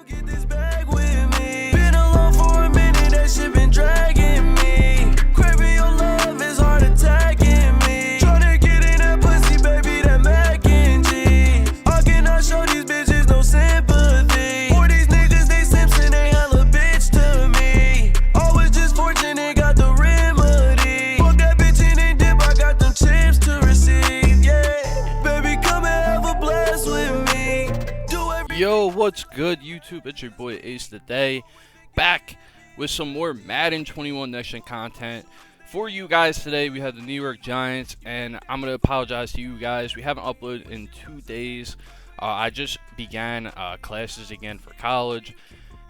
Get this bag with me. Been alone for a minute, that shit been dragging me. Craving your love is heart attacking me. Tryna get in that pussy, baby, that mac and cheese. I cannot show these bitches no sympathy. For these niggas, they Simpson, they hella bitch to me. Always just fortunate, got the remedy. Fuck that bitch in and dip, I got them chips to receive, yeah. Baby, come and have a blast with me. Yo, what's good, YouTube? It's your boy Ace today, back with some more Madden 21 Next Gen content for you guys today. We have the New York Giants, and I'm gonna apologize to you guys. We haven't uploaded in 2 days. I just began classes again for college,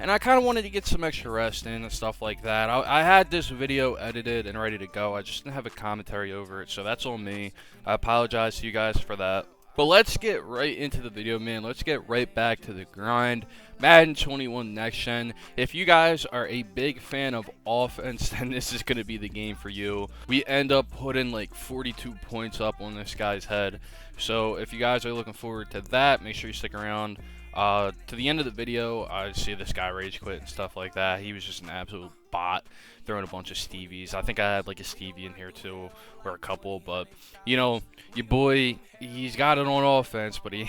and I kind of wanted to get some extra rest in and stuff like that. I had this video edited and ready to go. I just didn't have a commentary over it, so that's on me. I apologize to you guys for that. But let's get right into the video, man. Let's get right back to the grind. Madden 21 Next Gen. If you guys are a big fan of offense, then this is going to be the game for you. We end up putting like 42 points up on this guy's head. So if you guys are looking forward to that, make sure you stick around to the end of the video. I see this guy rage quit and stuff like that. He was just an absolute bot throwing a bunch of Stevies. I think I had like a Stevie in here too, or a couple, but you know, your boy, he's got it on offense, but he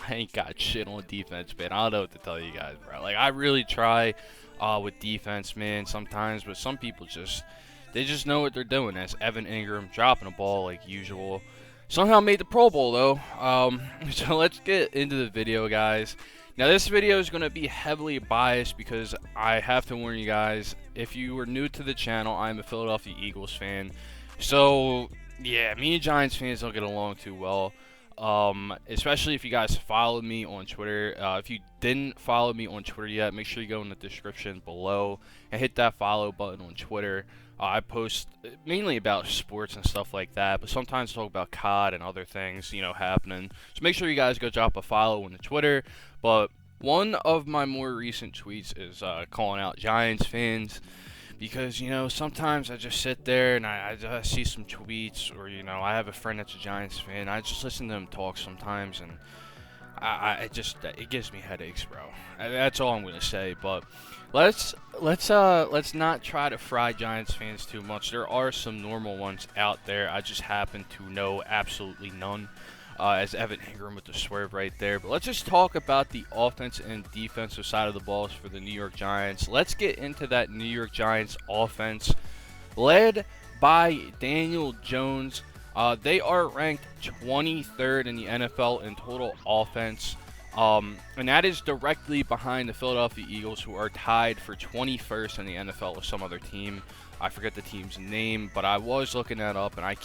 ain't got shit on defense, man. I don't know what to tell you guys, bro. Like, I really try with defense, man, sometimes, but some people they just know what they're doing. That's Evan Ingram dropping a ball like usual. Somehow made the Pro Bowl though. So let's get into the video, guys. Now this video is going to be heavily biased because I have to warn you guys, if you are new to the channel, I'm a Philadelphia Eagles fan. So yeah, me and Giants fans don't get along too well. Especially if you guys follow me on Twitter. If you didn't follow me on Twitter yet, make sure you go in the description below and hit that follow button on Twitter. I post mainly about sports and stuff like that, but sometimes talk about COD and other things, you know, happening. So make sure you guys go drop a follow on the Twitter. But one of my more recent tweets is calling out Giants fans, because, you know, sometimes I just sit there and I see some tweets, or, you know, I have a friend that's a Giants fan. I just listen to them talk sometimes, and it gives me headaches, bro. That's all I'm gonna say. But let's not try to fry Giants fans too much. There are some normal ones out there. I just happen to know absolutely none. As Evan Ingram with the swerve right there. But let's just talk about the offense and defensive side of the balls for the New York Giants. Let's get into that New York Giants offense, led by Daniel Jones. They are ranked 23rd in the NFL in total offense, and that is directly behind the Philadelphia Eagles, who are tied for 21st in the NFL with some other team. I forget the team's name, but I was looking that up, and I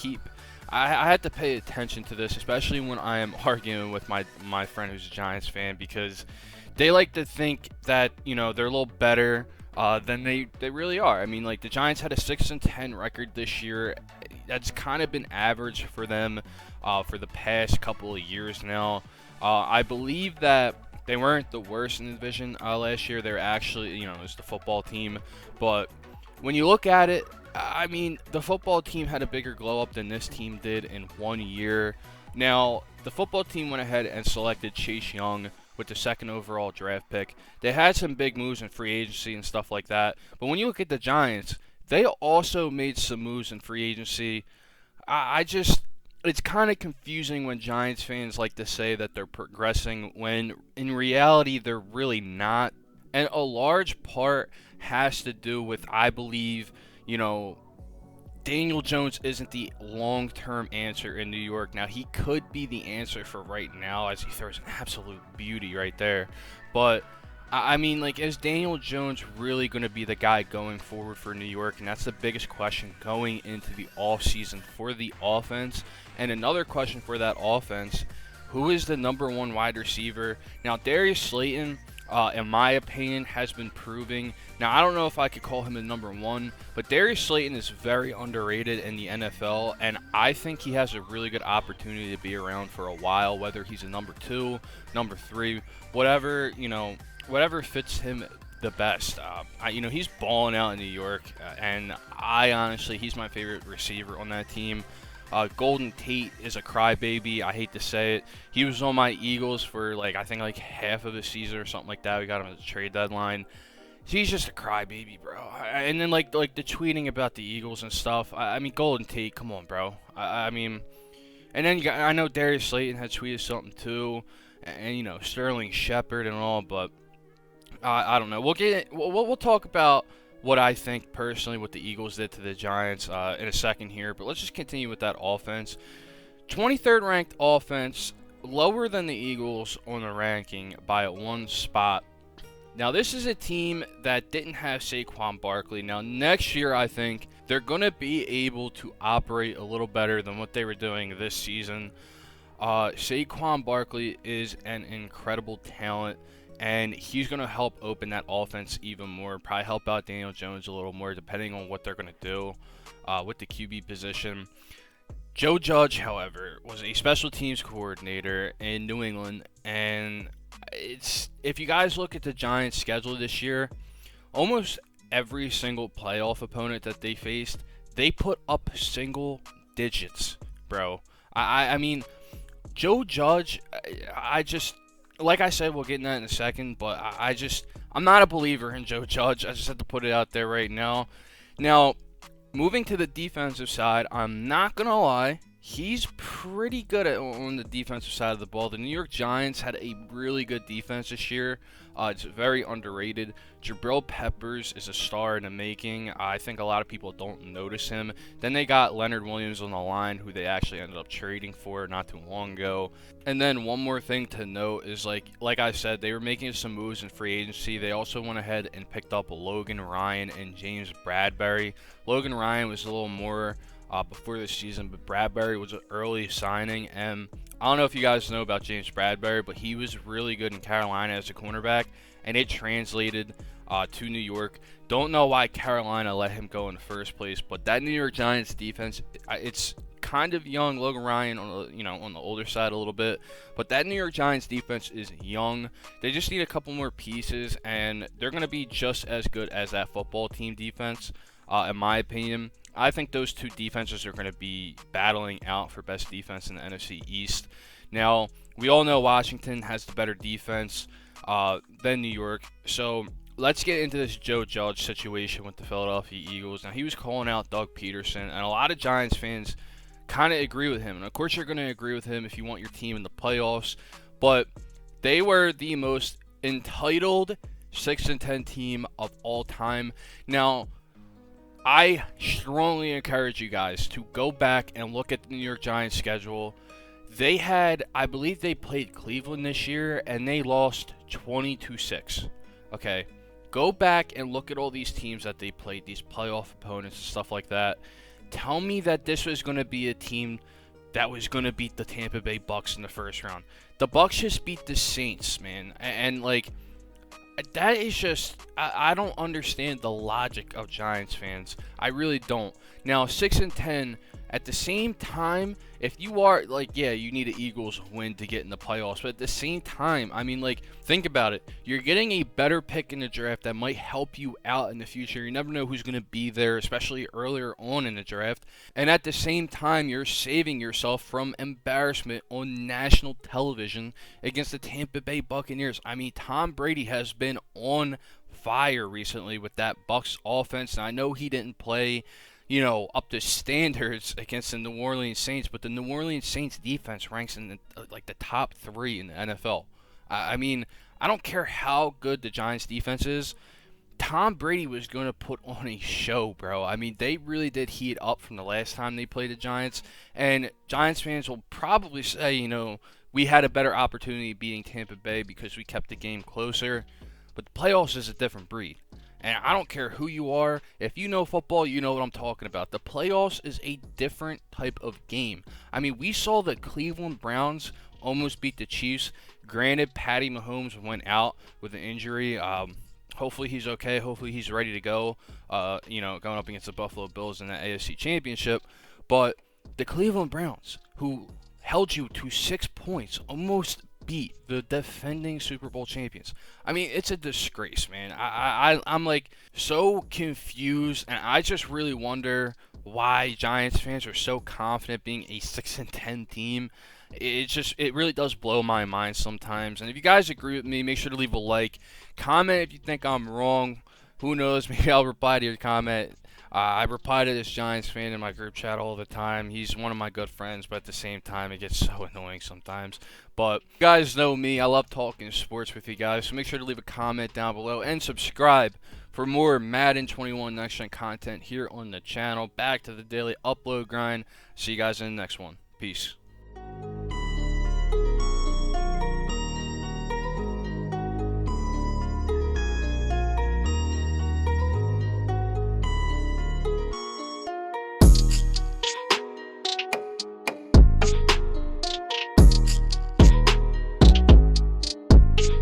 had to pay attention to this, especially when I am arguing with my friend who's a Giants fan, because they like to think that, you know, they're a little better than they really are. I mean, like, the Giants had a 6-10 record this year. That's kind of been average for them for the past couple of years now. I believe that they weren't the worst in the division last year. They were actually, you know, it was the football team. But when you look at it, I mean, the football team had a bigger glow up than this team did in 1 year. Now, the football team went ahead and selected Chase Young with the 2nd overall draft pick. They had some big moves in free agency and stuff like that. But when you look at the Giants, they also made some moves in free agency. It's kind of confusing when Giants fans like to say that they're progressing when in reality they're really not. And a large part has to do with, I believe, you know, Daniel Jones isn't the long-term answer in New York. Now, he could be the answer for right now, as he throws an absolute beauty right there. But, I mean, like, is Daniel Jones really going to be the guy going forward for New York? And that's the biggest question going into the offseason for the offense. And another question for that offense, who is the #1 wide receiver? Now, Darius Slayton, in my opinion, has been proving. Now, I don't know if I could call him a #1, but Darius Slayton is very underrated in the NFL, and I think he has a really good opportunity to be around for a while, whether he's a #2, #3, whatever, you know, whatever fits him the best. You know, he's balling out in New York, and I honestly, he's my favorite receiver on that team. Golden Tate is a crybaby. I hate to say it. He was on my Eagles for I think half of the season or something like that. We got him at the trade deadline. He's just a crybaby, bro. And then like the tweeting about the Eagles and stuff. I mean, Golden Tate, come on, bro. I mean, and then I know Darius Slayton had tweeted something too, and Sterling Shepard and all, but I don't know. We'll talk about what I think personally what the Eagles did to the Giants in a second here, but let's just continue with that offense. 23rd ranked offense, lower than the Eagles on the ranking by one spot. Now, this is a team that didn't have Saquon Barkley. Now, next year, I think they're going to be able to operate a little better than what they were doing this season. Saquon Barkley is an incredible talent, and he's going to help open that offense even more, probably help out Daniel Jones a little more, depending on what they're going to do with the QB position. Joe Judge, however, was a special teams coordinator in New England, and if you guys look at the Giants' schedule this year, almost every single playoff opponent that they faced, they put up single digits, bro. I mean, Joe Judge, I just, like I said, we'll get into that in a second, but I'm not a believer in Joe Judge. I just have to put it out there right now. Now, moving to the defensive side, I'm not going to lie. He's pretty good on the defensive side of the ball. The New York Giants had a really good defense this year. It's very underrated. Jabril Peppers is a star in the making. I think a lot of people don't notice him. Then they got Leonard Williams on the line, who they actually ended up trading for not too long ago. And then one more thing to note is, like I said, they were making some moves in free agency. They also went ahead and picked up Logan Ryan and James Bradberry. Logan Ryan was a little more before this season, but Bradberry was an early signing, and I don't know if you guys know about James Bradberry, but he was really good in Carolina as a cornerback, and it translated to New York. Don't know why Carolina let him go in the first place, but that New York Giants defense, it's kind of young. Logan Ryan on the older side a little bit, but that New York Giants defense is young. They just need a couple more pieces, and they're going to be just as good as that football team defense, in my opinion. I think those two defenses are going to be battling out for best defense in the NFC East. Now, we all know Washington has the better defense than New York. So let's get into this Joe Judge situation with the Philadelphia Eagles. Now, he was calling out Doug Peterson, and a lot of Giants fans kind of agree with him. And, of course, you're going to agree with him if you want your team in the playoffs. But they were the most entitled 6-10 team of all time. Now, I strongly encourage you guys to go back and look at the New York Giants schedule. They had, I believe they played Cleveland this year, and they lost 20-6. Okay, go back and look at all these teams that they played, these playoff opponents and stuff like that. Tell me that this was going to be a team that was going to beat the Tampa Bay Bucks in the first round. The Bucks just beat the Saints, man, and that is just, I don't understand the logic of Giants fans. I really don't. Now, 6-10, at the same time, if you are, you need an Eagles win to get in the playoffs. But at the same time, I mean, think about it. You're getting a better pick in the draft that might help you out in the future. You never know who's going to be there, especially earlier on in the draft. And at the same time, you're saving yourself from embarrassment on national television against the Tampa Bay Buccaneers. I mean, Tom Brady has been on fire recently with that Bucs offense. And I know he didn't play up to standards against the New Orleans Saints, but the New Orleans Saints defense ranks in the top 3 in the NFL. I mean, I don't care how good the Giants defense is. Tom Brady was going to put on a show, bro. I mean, they really did heat up from the last time they played the Giants, and Giants fans will probably say, we had a better opportunity beating Tampa Bay because we kept the game closer, but the playoffs is a different breed. And I don't care who you are. If you know football, you know what I'm talking about. The playoffs is a different type of game. I mean, we saw the Cleveland Browns almost beat the Chiefs. Granted, Patty Mahomes went out with an injury. Hopefully he's okay. Hopefully he's ready to go, going up against the Buffalo Bills in the AFC Championship. But the Cleveland Browns, who held you to 6 points, almost beat the defending Super Bowl champions. I mean, it's a disgrace, man. I'm so confused, and I just really wonder why Giants fans are so confident being a 6-10 team. It really does blow my mind sometimes. And if you guys agree with me, make sure to leave a like. Comment if you think I'm wrong. Who knows? Maybe I'll reply to your comment. I reply to this Giants fan in my group chat all the time. He's one of my good friends, but at the same time, it gets so annoying sometimes. But you guys know me. I love talking sports with you guys. So make sure to leave a comment down below and subscribe for more Madden 21 Next Gen content here on the channel. Back to the daily upload grind. See you guys in the next one. Peace.